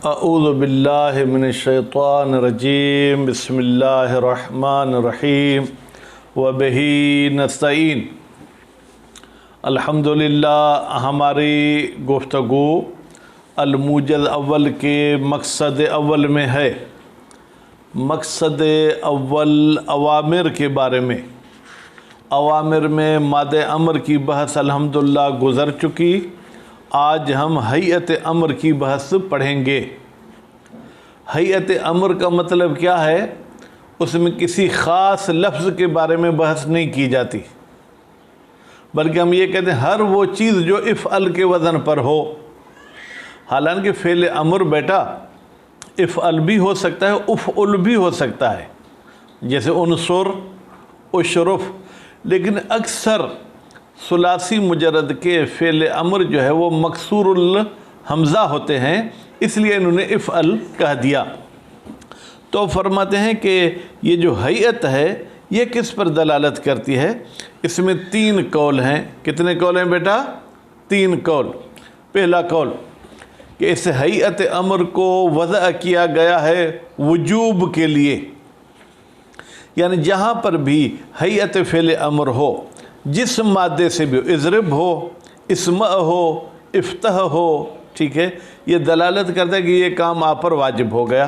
اعوذ باللہ من الشیطان الرجیم بسم اللہ الرحمن الرحیم وبہ نستعین۔ الحمدللہ ہماری گفتگو الموجز اول کے مقصد اول میں ہے۔ مقصد اول اوامر کے بارے میں، اوامر میں مادہ امر کی بحث الحمدللہ گزر چکی۔ آج ہم ہیئت امر کی بحث پڑھیں گے۔ ہیئت امر کا مطلب کیا ہے؟ اس میں کسی خاص لفظ کے بارے میں بحث نہیں کی جاتی، بلکہ ہم یہ کہتے ہیں ہر وہ چیز جو افعل کے وزن پر ہو۔ حالانکہ فعل امر بیٹا افعل بھی ہو سکتا ہے، افعل بھی ہو سکتا ہے، جیسے انصر، اشرف، لیکن اکثر ثلاثی مجرد کے فعل امر جو ہے وہ مکسور الحمزہ ہوتے ہیں، اس لیے انہوں نے افعل کہہ دیا۔ تو فرماتے ہیں کہ یہ جو ہیئت ہے یہ کس پر دلالت کرتی ہے؟ اس میں تین قول ہیں۔ کتنے قول ہیں بیٹا؟ تین قول۔ پہلا قول کہ اس ہیئت امر کو وضع کیا گیا ہے وجوب کے لیے، یعنی جہاں پر بھی ہیئت فعل امر ہو، جس مادے سے بھی، اضرب ہو، اسمع ہو، افتح ہو، ٹھیک ہے، یہ دلالت کرتا ہے کہ یہ کام آپ پر واجب ہو گیا۔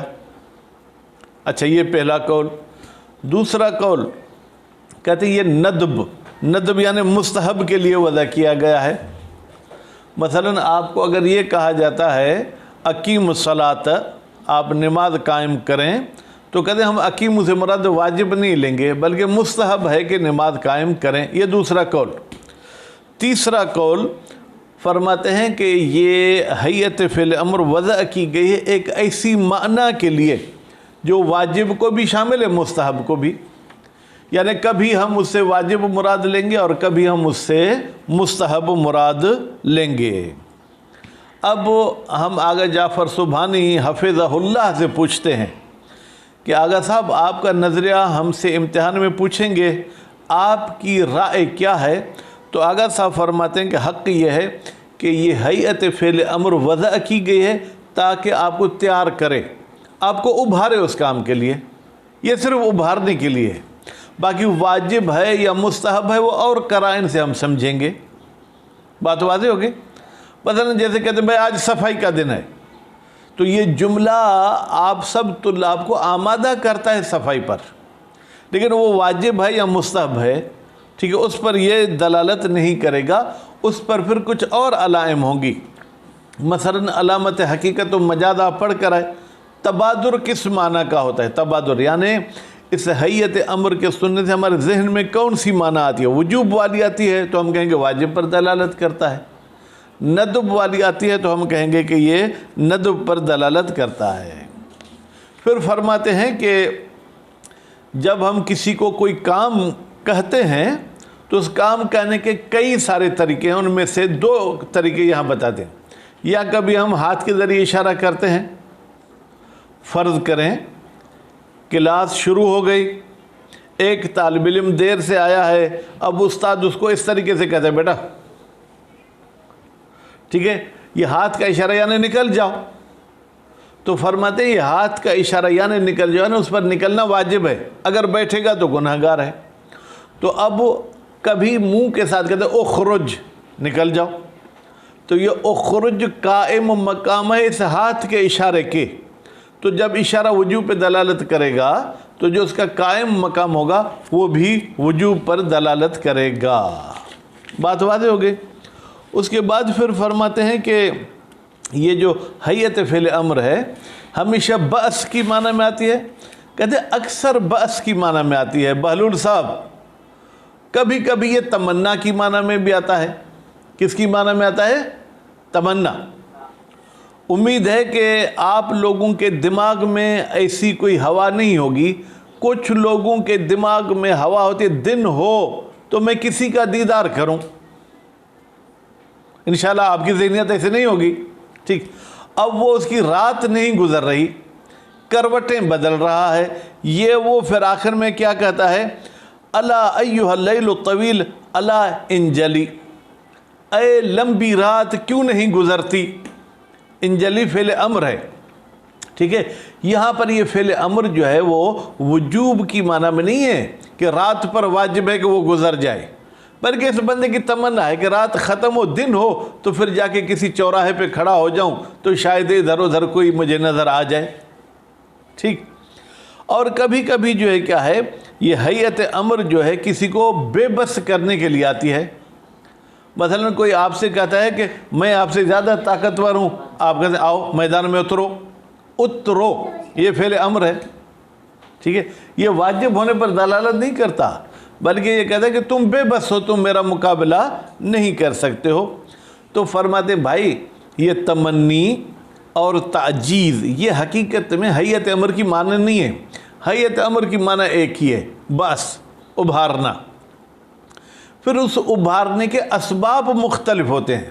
اچھا، یہ پہلا قول۔ دوسرا قول کہتے ہیں یہ ندب یعنی مستحب کے لیے وضع کیا گیا ہے۔ مثلا آپ کو اگر یہ کہا جاتا ہے اقیم الصلاۃ، آپ نماز قائم کریں، تو کہتے ہیں ہم اقیم سے مراد واجب نہیں لیں گے، بلکہ مستحب ہے کہ نماز قائم کریں۔ یہ دوسرا قول۔ تیسرا قول فرماتے ہیں کہ یہ ہیئت فعل امر وضع کی گئی ہے ایک ایسی معنی کے لیے جو واجب کو بھی شامل ہے، مستحب کو بھی، یعنی کبھی ہم اس سے واجب مراد لیں گے اور کبھی ہم اس سے مستحب مراد لیں گے۔ اب ہم آغا جعفر سبحانی حفظہ اللہ سے پوچھتے ہیں کہ آغا صاحب آپ کا نظریہ ہم سے امتحان میں پوچھیں گے، آپ کی رائے کیا ہے؟ تو آغا صاحب فرماتے ہیں کہ حق یہ ہے کہ یہ ہیئت فعل امر وضع کی گئی ہے تاکہ آپ کو تیار کرے، آپ کو ابھارے اس کام کے لیے، یہ صرف ابھارنے کے لیے ہے۔ باقی واجب ہے یا مستحب ہے وہ اور قرائن سے ہم سمجھیں گے۔ بات واضح ہوگی؟ مثلا جیسے کہتے ہیں بھائی آج صفائی کا دن ہے، تو یہ جملہ آپ سب طلاب کو آمادہ کرتا ہے صفائی پر، لیکن وہ واجب ہے یا مستحب ہے، ٹھیک ہے، اس پر یہ دلالت نہیں کرے گا، اس پر پھر کچھ اور علائم ہوں گی۔ مثلا علامت حقیقت و مجاز آپ پڑھ کر آئے۔ تبادر کس معنی کا ہوتا ہے؟ تبادر یعنی اس ہیئت امر کے سننے سے ہمارے ذہن میں کون سی معنی آتی ہے؟ وجوب والی آتی ہے تو ہم کہیں گے واجب پر دلالت کرتا ہے، ندب والی آتی ہے تو ہم کہیں گے کہ یہ ندب پر دلالت کرتا ہے۔ پھر فرماتے ہیں کہ جب ہم کسی کو کوئی کام کہتے ہیں تو اس کام کہنے کے کئی سارے طریقے ہیں، ان میں سے دو طریقے یہاں بتاتے ہیں۔ یا کبھی ہم ہاتھ کے ذریعے اشارہ کرتے ہیں، فرض کریں کلاس شروع ہو گئی، ایک طالب علم دیر سے آیا ہے، اب استاد اس کو اس طریقے سے کہتا ہے بیٹا، ٹھیک ہے، یہ ہاتھ کا اشارہ یعنی نکل جاؤ، تو فرماتے ہیں یہ ہاتھ کا اشارہ یعنی نکل جاؤ، یعنی اس پر نکلنا واجب ہے، اگر بیٹھے گا تو گنہگار ہے۔ تو اب کبھی منہ کے ساتھ کہتے ہیں اخرج، نکل جاؤ، تو یہ اخرج قائم مقام ہے اس ہاتھ کے اشارے کے، تو جب اشارہ وجوب پہ دلالت کرے گا تو جو اس کا قائم مقام ہوگا وہ بھی وجوب پر دلالت کرے گا۔ بات واضح ہو گئی؟ اس کے بعد پھر فرماتے ہیں کہ یہ جو ہیئت فعل امر ہے ہمیشہ بأس کی معنی میں آتی ہے، کہتے ہیں اکثر بأس کی معنی میں آتی ہے۔ بہلول صاحب، کبھی کبھی یہ تمنا کی معنی میں بھی آتا ہے۔ کس کی معنی میں آتا ہے؟ تمنا۔ امید ہے کہ آپ لوگوں کے دماغ میں ایسی کوئی ہوا نہیں ہوگی، کچھ لوگوں کے دماغ میں ہوا ہوتی ہے دن ہو تو میں کسی کا دیدار کروں۔ انشاءاللہ آپ کی ذہنیت ایسے نہیں ہوگی، ٹھیک، اب وہ اس کی رات نہیں گزر رہی، کروٹیں بدل رہا ہے، یہ وہ پھر آخر میں کیا کہتا ہے؟ الا ایھا اللیل الطویل الا انجلی، اے لمبی رات کیوں نہیں گزرتی؟ انجلی فعل امر ہے، ٹھیک ہے، یہاں پر یہ فعل امر جو ہے وہ وجوب کی معنی میں نہیں ہے کہ رات پر واجب ہے کہ وہ گزر جائے، بلکہ اس بندے کی تمنا ہے کہ رات ختم ہو، دن ہو، تو پھر جا کے کسی چوراہے پہ کھڑا ہو جاؤں تو شاید ادھر ادھر کوئی مجھے نظر آ جائے. ٹھیک. اور کبھی کبھی جو ہے کیا ہے، یہ حیت امر جو ہے کسی کو بے بس کرنے کے لیے آتی ہے. مثلا کوئی آپ سے کہتا ہے کہ میں آپ سے زیادہ طاقتور ہوں، آپ کہتے ہیں آؤ میدان میں اترو، یہ فعل امر ہے. ٹھیک ہے، یہ واجب ہونے پر دلالت نہیں کرتا، بلکہ یہ کہتا ہے کہ تم بے بس ہو، تم میرا مقابلہ نہیں کر سکتے ہو. تو فرماتے بھائی یہ تمنی اور تعجیز یہ حقیقت میں حیت امر کی معنی نہیں ہے. حیت امر کی معنی ایک ہی ہے، بس ابھارنا. پھر اس ابھارنے کے اسباب مختلف ہوتے ہیں،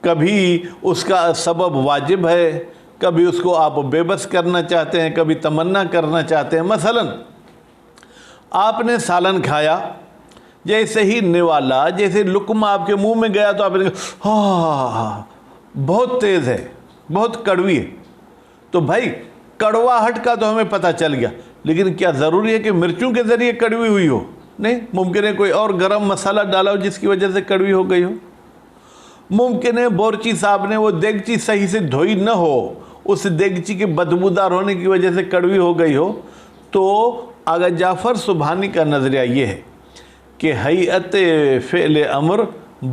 کبھی اس کا سبب واجب ہے، کبھی اس کو آپ بے بس کرنا چاہتے ہیں، کبھی تمنا کرنا چاہتے ہیں. مثلا آپ نے سالن کھایا، جیسے ہی نوالا، جیسے لقمہ آپ کے منہ میں گیا تو آپ نے کہا ہاں بہت تیز ہے، بہت کڑوی ہے. تو بھائی کڑواہٹ کا تو ہمیں پتہ چل گیا، لیکن کیا ضروری ہے کہ مرچوں کے ذریعے کڑوی ہوئی ہو؟ نہیں، ممکن ہے کوئی اور گرم مسالہ ڈالا ہو جس کی وجہ سے کڑوی ہو گئی ہو. ممکن ہے بورچی صاحب نے وہ دیگچی صحیح سے دھوئی نہ ہو، اس دیگچی کے بدبودار ہونے کی وجہ سے کڑوی ہو گئی ہو. تو آغا جعفر سبحانی کا نظریہ یہ ہے کہ حیت فعل امر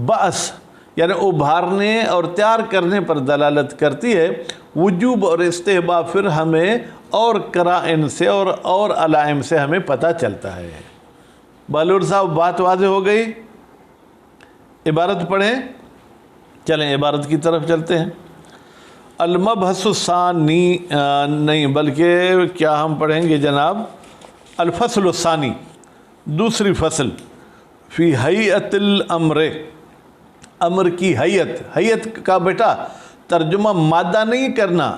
بعث یعنی ابھارنے اور تیار کرنے پر دلالت کرتی ہے. وجوب اور استحباب پھر ہمیں اور قرائن سے اور علائم سے ہمیں پتہ چلتا ہے. بہلول صاحب بات واضح ہو گئی؟ عبارت پڑھیں، چلیں عبارت کی طرف چلتے ہیں. المبحث الثانی نہیں بلکہ کیا ہم پڑھیں گے جناب، الفصل الثانی، دوسری فصل، فی حیت الامر، امر کی حیت. حیت کا بیٹا ترجمہ مادہ نہیں کرنا،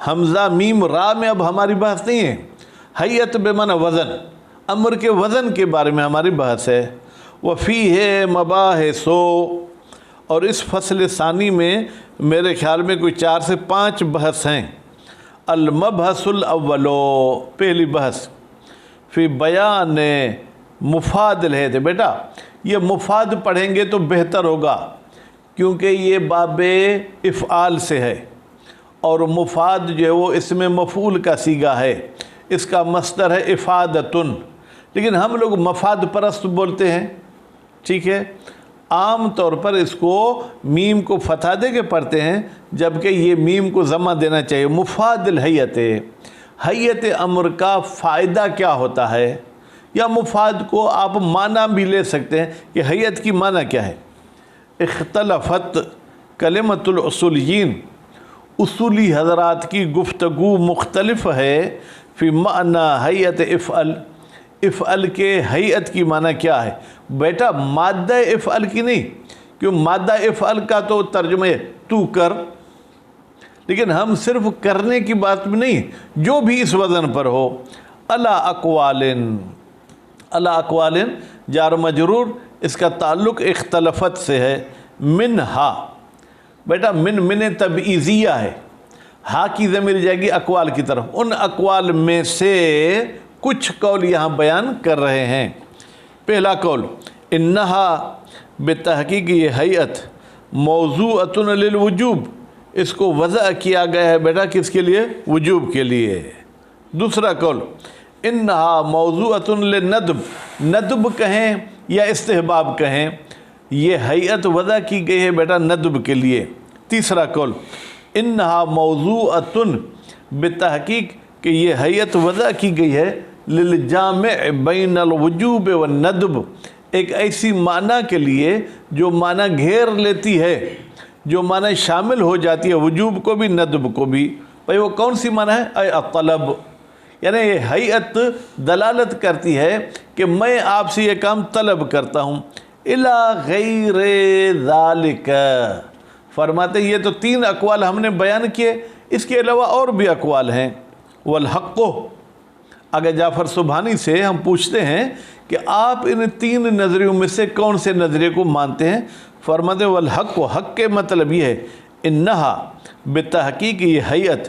حمزہ میم را میں اب ہماری بحث نہیں ہے. حیت بمعنی وزن، امر کے وزن کے بارے میں ہماری بحث ہے. وفیہ مباحث، اور اس فصل ثانی میں میرے خیال میں کوئی 4 سے 5 بحث ہیں. المبحث الاول، پہلی بحث، فی بیان مفاد الحیت. بیٹا یہ مفاد پڑھیں گے تو بہتر ہوگا، کیونکہ یہ باب افعال سے ہے، اور مفاد جو ہے وہ اس میں مفعول کا صیغہ ہے، اس کا مصدر ہے افادتن، لیکن ہم لوگ مفاد پرست بولتے ہیں. ٹھیک ہے، عام طور پر اس کو میم کو فتح دے کے پڑھتے ہیں، جبکہ یہ میم کو ضمہ دینا چاہیے. مفاد الحیت، حیت امر کا فائدہ کیا ہوتا ہے، یا مفاد کو آپ معنی بھی لے سکتے ہیں کہ حیت کی معنی کیا ہے. اختلفت کلمۃ الاصولیین، اصولی حضرات کی گفتگو مختلف ہے. فی معنی حیت افعل، افعل کے حیت کی معنی کیا ہے. بیٹا مادہ افعل کی نہیں، کیوں مادہ افعل کا تو ترجمہ ہے تو کر، لیکن ہم صرف کرنے کی بات میں نہیں، جو بھی اس وزن پر ہو. علی اقوال، علی اقوال جار مجرور، اس کا تعلق اختلفت سے ہے. منہا، بیٹا من تبعیضیہ ہے، ہا کی ضمیر جائے گی اقوال کی طرف. ان اقوال میں سے کچھ قول یہاں بیان کر رہے ہیں. پہلا قول، انہا بتحقیق یہ حیت موضوعۃ للوجوب، اس کو وضع کیا گیا ہے بیٹا کس کے لیے؟ وجوب کے لیے. دوسرا قول، انہا موضوعۃ للندب، ندب کہیں یا استحباب کہیں، یہ حیت وضع کی گئی ہے بیٹا ندب کے لیے. تیسرا قول، انہا موضوعۃ بتحقیق کہ یہ حیت وضع کی گئی ہے للجامع بین الوجوب والندب، ایک ایسی معنی کے لیے جو معنی گھیر لیتی ہے، جو معنی شامل ہو جاتی ہے وجوب کو بھی ندب کو بھی. بھئی وہ کون سی معنی ہے؟ اے الطلب، یعنی یہ حیت دلالت کرتی ہے کہ میں آپ سے یہ کام طلب کرتا ہوں. الی غیر ذالک، فرماتے یہ تو 3 اقوال ہم نے بیان کیے، اس کے علاوہ اور بھی اقوال ہیں. والحق، اگر جعفر سبحانی سے ہم پوچھتے ہیں کہ آپ ان 3 نظریوں میں سے کون سے نظریے کو مانتے ہیں، فرماتے والحق، حق کے مطلب یہ ہے انہا بتحقیق یہ حیت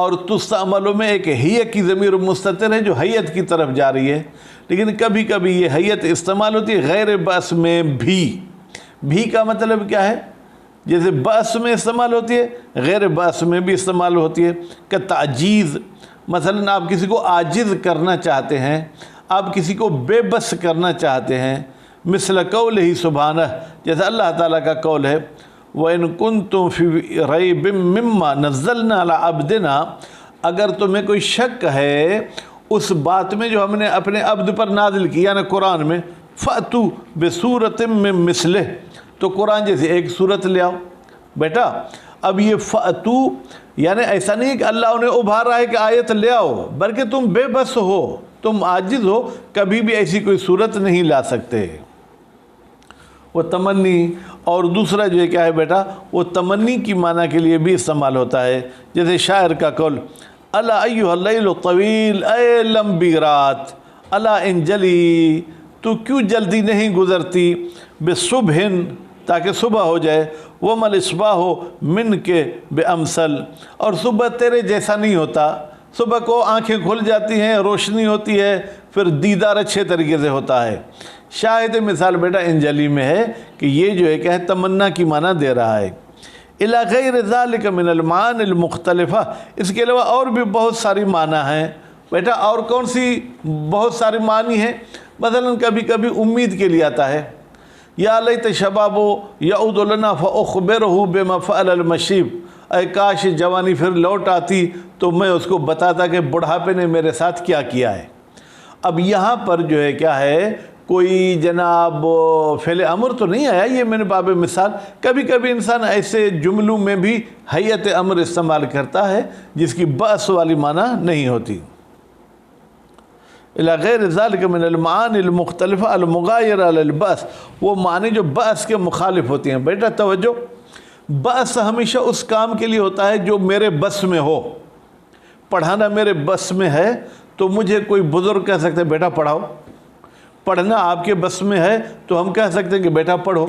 اور تستعملوں میں ایک ہیہ کی ضمیر مستتر ہے جو حیت کی طرف جا رہی ہے، لیکن کبھی کبھی یہ حیت استعمال ہوتی ہے غیر بأس میں بھی کا مطلب کیا ہے؟ جیسے بأس میں استعمال ہوتی ہے غیر بأس میں بھی استعمال ہوتی ہے، کہ تعجیز، مثلا آپ کسی کو عاجز کرنا چاہتے ہیں، آپ کسی کو بے بس کرنا چاہتے ہیں، مثل قولہ سبحانہ، جیسے اللہ تعالیٰ کا قول ہے وَإِن كُنتُم فِي رَيْبٍ مِّمَّا نَزَّلْنَا عَلَىٰ عَبْدِنَا، اگر تمہیں کوئی شک ہے اس بات میں جو ہم نے اپنے عبد پر نازل کیا، یعنی قرآن میں، فَأْتُوا بِسُورَةٍ مِّن مِّثْلِهِ، تو قرآن جیسے ایک صورت لے آؤ بیٹا۔ اب یہ فَأْتُوا یعنی ایسا نہیں کہ اللہ انہیں ابھار رہا ہے کہ آیت لے آؤ، بلکہ تم بے بس ہو، تم عاجز ہو، کبھی بھی ایسی کوئی صورت نہیں لا سکتے۔ وہ تمنی، اور دوسرا جو ہے کیا ہے بیٹا، وہ تمنی کی معنی کے لیے بھی استعمال ہوتا ہے، جیسے شاعر کا قول الا ایھا اللیل الطویل، اے لمبی رات، الا انجلی، تو کیوں جلدی نہیں گزرتی، بصبح، تاکہ صبح ہو جائے، وما الاصباح من کے بامثل، اور صبح تیرے جیسا نہیں ہوتا، صبح کو آنکھیں کھل جاتی ہیں، روشنی ہوتی ہے، پھر دیدار اچھے طریقے سے ہوتا ہے۔ شاہد مثال بیٹا انجلی میں ہے کہ یہ جو ہے کہ تمنا کی معنی دے رہا ہے۔ الی غیر ذالک من المعانی المختلفہ، اس کے علاوہ اور بھی بہت ساری معنی ہیں بیٹا۔ اور کون سی بہت ساری معنی ہیں؟ مثلا کبھی کبھی امید کے لیے آتا ہے، یا لیت شباب یعود لنا فاخبرہ بما فعل المشیب، اے کاش جوانی پھر لوٹ آتی تو میں اس کو بتاتا کہ بڑھاپے نے میرے ساتھ کیا کیا ہے۔ اب یہاں پر جو ہے کیا ہے، کوئی جناب فعل امر تو نہیں آیا، یہ میں نے باب مثال، کبھی کبھی انسان ایسے جملوں میں بھی حیت امر استعمال کرتا ہے جس کی بأس والی معنی نہیں ہوتی۔ الی غیر ذالک من المعانی المختلفہ المغایرہ للبأس، وہ معنی جو بأس کے مخالف ہوتی ہیں۔ بیٹا توجہ، بأس ہمیشہ اس کام کے لیے ہوتا ہے جو میرے بس میں ہو۔ پڑھانا میرے بس میں ہے تو مجھے کوئی بزرگ کہہ سکتے ہیں بیٹا پڑھاؤ، پڑھنا آپ کے بس میں ہے تو ہم کہہ سکتے ہیں کہ بیٹا پڑھو،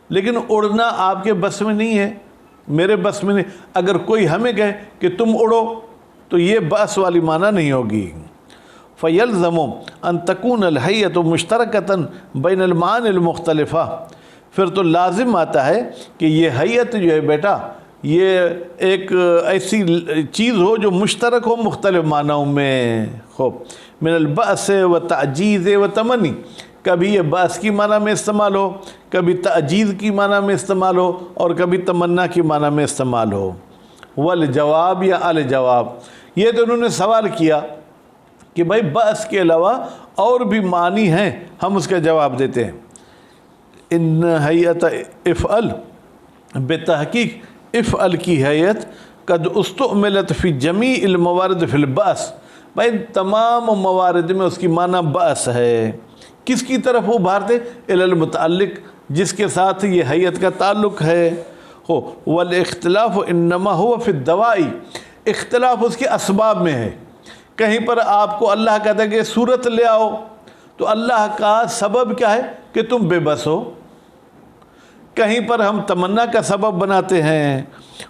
لیکن اڑنا آپ کے بس میں نہیں ہے، میرے بس میں نہیں۔ اگر کوئی ہمیں کہے کہ تم اڑو تو یہ بأس والی معنی نہیں ہوگی۔ فَيَلْزَمُ أَن تَكُونَ الْحَيَّةُ مُشْتَرَكَةً بَيْنَ الْمَعَانِ الْمُخْتَلِفَةِ، پھر تو لازم آتا ہے کہ یہ حیت جو ہے بیٹا یہ ایک ایسی چیز ہو جو مشترک ہو مختلف معنیوں میں ہو۔ من البأس و تعجیز و تمنی، کبھی یہ بأس کی معنی میں استعمال ہو، کبھی تعجیز کی معنی میں استعمال ہو، اور کبھی تمنا کی معنی میں استعمال ہو۔ والجواب یا الجواب، یہ تو انہوں نے سوال کیا کہ بھائی بأس کے علاوہ اور بھی معنی ہیں، ہم اس کا جواب دیتے ہیں۔ ان حیت افعل، بتحقیق افعل کی حیت قد استعملت فی جمیع الموارد فی البأس، بھائی تمام موارد میں اس کی معنی بأس ہے۔ کس کی طرف ابھارتے؟ الی المتعلق، جس کے ساتھ یہ حیت کا تعلق ہے۔ والاختلاف انما هو فی الدواء، اختلاف اس کے اسباب میں ہے۔ کہیں پر آپ کو اللہ کہتا ہے کہ صورت لے آؤ تو اللہ کا سبب کیا ہے کہ تم بے بس ہو، کہیں پر ہم تمنا کا سبب بناتے ہیں۔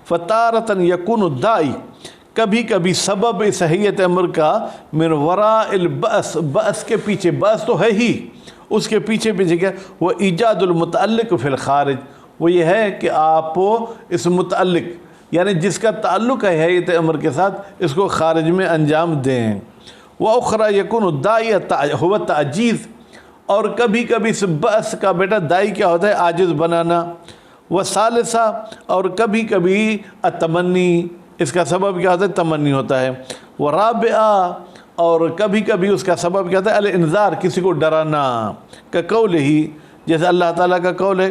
فتارةً یکون الداعی، کبھی کبھی سبب اس حیت امر کا من وراء البأس، بأس کے پیچھے، بأس تو ہے ہی، اس کے پیچھے کیا، وہ ایجاد المتعلق فی الخارج، وہ یہ ہے کہ آپ اس متعلق یعنی جس کا تعلق ہے حیت امر کے ساتھ اس کو خارج میں انجام دیں۔ وَأُخْرَى يَكُونُ الدَّاعِيَ هُوَ التَّعْجِيزُ، اور کبھی کبھی اس بأس کا بیٹا داعی کیا ہوتا ہے؟ عاجز بنانا۔ وَثَالِثًا، اور کبھی کبھی التمنی، اس کا سبب کیا ہوتا ہے؟ تمنی ہوتا ہے۔ وَرَابِعًا، اور کبھی کبھی اس کا سبب کیا ہوتا ہے؟ الانذار، کسی کو ڈرانا، كقولہ، جیسے اللہ تعالیٰ کا قول ہے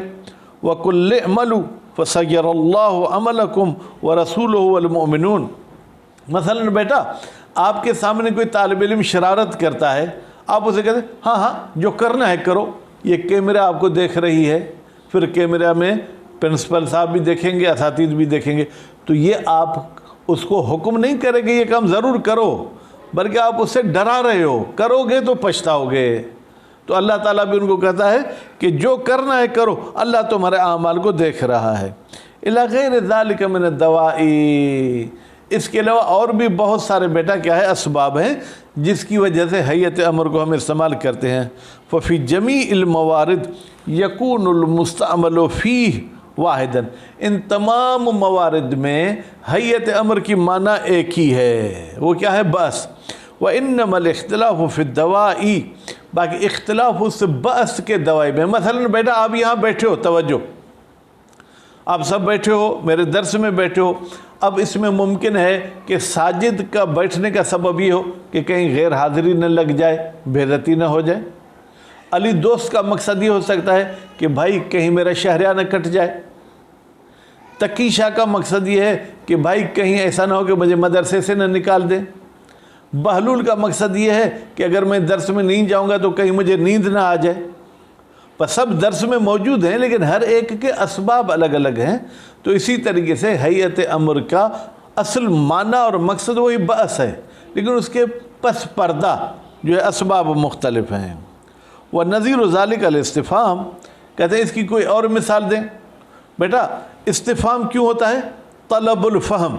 وَقُلْ اعْمَلُوا فَسَيَرَى اللَّهُ عَمَلَكُمْ وَرَسُولُهُ وَالْمُؤْمِنُونَ۔ مثلا بیٹا آپ کے سامنے کوئی طالب علم شرارت کرتا ہے، آپ اسے کہتے ہیں ہاں جو کرنا ہے کرو، یہ کیمرہ آپ کو دیکھ رہی ہے، پھر کیمرہ میں پرنسپل صاحب بھی دیکھیں گے، اساتذہ بھی دیکھیں گے، تو یہ آپ اس کو حکم نہیں کریں گے یہ کام ضرور کرو، بلکہ آپ اس سے ڈرا رہے ہو، کرو گے تو پچھتاؤ گے۔ تو اللہ تعالیٰ بھی ان کو کہتا ہے کہ جو کرنا ہے کرو، اللہ تمہارے اعمال کو دیکھ رہا ہے۔ الی غیر ذالک من الدواء، اس کے علاوہ اور بھی بہت سارے بیٹا کیا ہے اسباب ہیں جس کی وجہ سے حیت امر کو ہم استعمال کرتے ہیں۔ ففی جمیع الموارد یکون المستعمل فیہ واحدا، ان تمام موارد میں حیت امر کی معنی ایک ہی ہے، وہ کیا ہے؟ بأس۔ وَإِنَّمَا الْاخْتِلَافُ فِي الدَّوَاءِ، باقی اختلاف اس بأس کے دوائی میں۔ مثلا بیٹا آپ یہاں بیٹھے ہو، توجہ، آپ سب بیٹھے ہو، میرے درس میں بیٹھے ہو، اب اس میں ممکن ہے کہ ساجد کا بیٹھنے کا سبب یہ ہو کہ کہیں غیر حاضری نہ لگ جائے، بے عزتی نہ ہو جائے۔ علی دوست کا مقصد یہ ہو سکتا ہے کہ بھائی کہیں میرا شہریہ نہ کٹ جائے۔ تقی شاہ کا مقصد یہ ہے کہ بھائی کہیں ایسا نہ ہو کہ مجھے مدرسے سے نہ نکال دیں۔ بہلول کا مقصد یہ ہے کہ اگر میں درس میں نہیں جاؤں گا تو کہیں مجھے نیند نہ آ جائے۔ پر سب درس میں موجود ہیں لیکن ہر ایک کے اسباب الگ الگ ہیں۔ تو اسی طریقے سے حیت امر کا اصل معنی اور مقصد وہی بأس ہے، لیکن اس کے پس پردہ جو ہے اسباب مختلف ہیں۔ وَنَظِيرُ ذَلِكَ الْاِسْتِفْهَامُ، کہتے ہیں اس کی کوئی اور مثال دیں۔ بیٹا استفہام کیوں ہوتا ہے؟ طلب الفہم،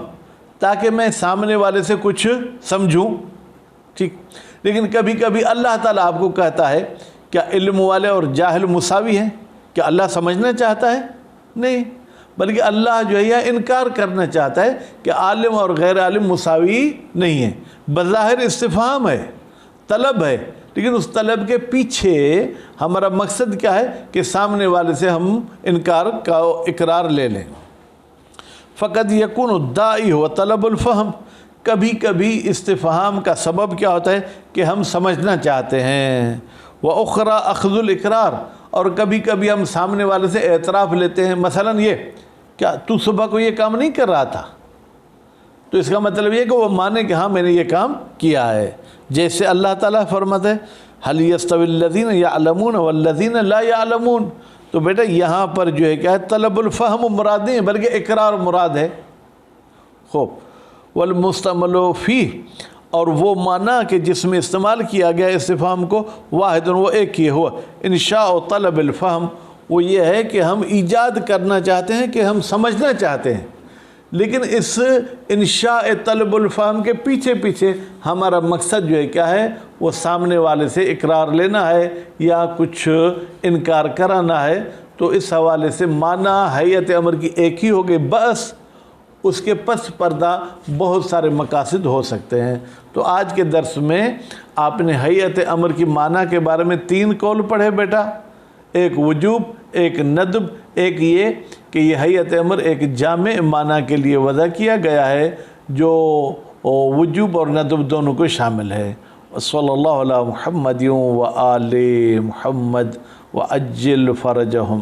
تاکہ میں سامنے والے سے کچھ سمجھوں، ٹھیک۔ لیکن کبھی کبھی اللہ تعالیٰ آپ کو کہتا ہے کیا علم والے اور جاہل مساوی ہیں؟ کیا اللہ سمجھنا چاہتا ہے؟ نہیں، بلکہ اللہ جو ہے یہ انکار کرنا چاہتا ہے کہ عالم اور غیر عالم مساوی نہیں ہیں۔ بظاہر استفہام ہے، طلب ہے، لیکن اس طلب کے پیچھے ہمارا مقصد کیا ہے کہ سامنے والے سے ہم انکار کا اقرار لے لیں۔ فقط یکون الداعی ہو طلب الفہم، کبھی کبھی استفہام کا سبب کیا ہوتا ہے کہ ہم سمجھنا چاہتے ہیں۔ وَأُخْرَى أَخْذُ الْإِقْرَارِ، اور کبھی کبھی ہم سامنے والے سے اعتراف لیتے ہیں۔ مثلا یہ کیا تو صبح کو یہ کام نہیں کر رہا تھا؟ تو اس کا مطلب یہ کہ وہ مانے کہ ہاں میں نے یہ کام کیا ہے۔ جیسے اللہ تعالیٰ فرماتے ہیں هَلْ يَسْتَوِي الَّذِينَ يَعْلَمُونَ وَالَّذِينَ لَا يَعْلَمُونَ، تو بیٹا یہاں پر جو ہے کیا ہے؟ طلب الفہم مراد نہیں ہے بلکہ اقرار مراد ہے۔ خوب، وَالْمُسْتَعْمَلُ فِيهِ، اور وہ معنی کہ جس میں استعمال کیا گیا استفہام کو، واحد، وہ ایک ہی ہوا انشاء و طلب الفہم، وہ یہ ہے کہ ہم ایجاد کرنا چاہتے ہیں کہ ہم سمجھنا چاہتے ہیں، لیکن اس انشاء طلب الفہم کے پیچھے پیچھے ہمارا مقصد جو ہے کیا ہے؟ وہ سامنے والے سے اقرار لینا ہے یا کچھ انکار کرانا ہے۔ تو اس حوالے سے معنی حیت امر کی ایک ہی ہو گئی، بس اس کے پس پردہ بہت سارے مقاصد ہو سکتے ہیں۔ تو آج کے درس میں آپ نے حیت امر کی معنی کے بارے میں 3 قول پڑھے بیٹا، ایک وجوب، ایک ندب، ایک یہ کہ یہ حیت امر ایک جامع معنی کے لیے وضع کیا گیا ہے جو وجوب اور ندب دونوں کو شامل ہے۔ صلی اللہ علی محمد و آل محمد وعجل فرجہم۔